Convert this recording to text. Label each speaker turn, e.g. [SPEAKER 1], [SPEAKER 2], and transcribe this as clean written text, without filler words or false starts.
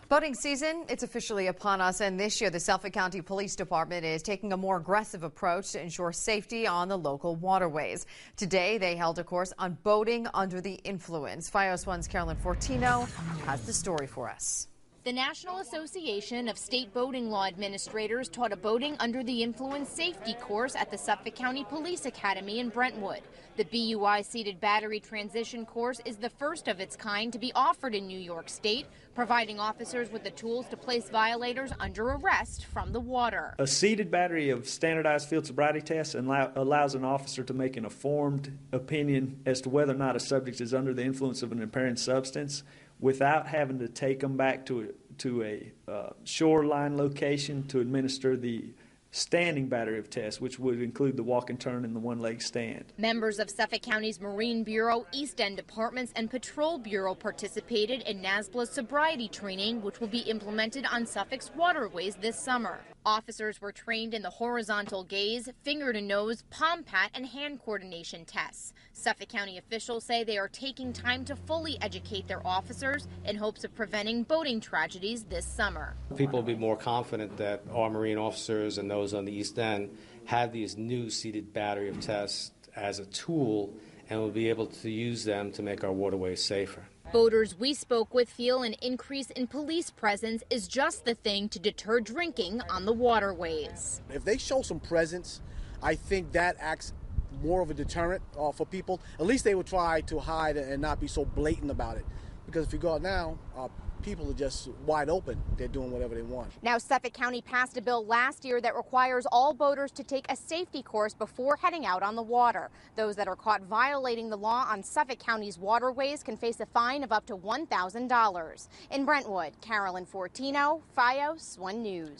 [SPEAKER 1] Boating season, it's officially upon us, and this year the Suffolk County Police Department is taking a more aggressive approach to ensure safety on the local waterways. Today, they held a course on boating under the influence. FiOS 1's Carolyn Fortino has the story for us.
[SPEAKER 2] The National Association of State Boating Law Administrators taught a boating under the influence safety course at the Suffolk County Police Academy in Brentwood. The BUI seated battery transition course is the first of its kind to be offered in New York State, providing officers with the tools to place violators under arrest from the water.
[SPEAKER 3] A seated battery of standardized field sobriety tests allows an officer to make an informed opinion as to whether or not a subject is under the influence of an impairing substance, without having to take them back to a shoreline location to administer the standing battery of tests, which would include the walk and turn and the one-leg stand.
[SPEAKER 2] Members of Suffolk County's Marine Bureau, East End Departments, and Patrol Bureau participated in NASBLA's sobriety training, which will be implemented on Suffolk's waterways this summer. Officers were trained in the horizontal gaze, finger to nose, palm pat, and hand coordination tests. Suffolk County officials say they are taking time to fully educate their officers in hopes of preventing boating tragedies this summer.
[SPEAKER 4] People will be more confident that our Marine officers and those on the East End have these new seated battery of tests as a tool and will be able to use them to make our waterways safer.
[SPEAKER 2] Boaters we spoke with feel an increase in police presence is just the thing to deter drinking on the waterways.
[SPEAKER 5] If they show some presence, I think that acts more of a deterrent for people. At least they would try to hide and not be so blatant about it. Because if you go out now, people are just wide open. They're doing whatever they want.
[SPEAKER 2] Now, Suffolk County passed a bill last year that requires all boaters to take a safety course before heading out on the water. Those that are caught violating the law on Suffolk County's waterways can face a fine of up to $1,000. In Brentwood, Carolyn Fortino, FiOS 1 News.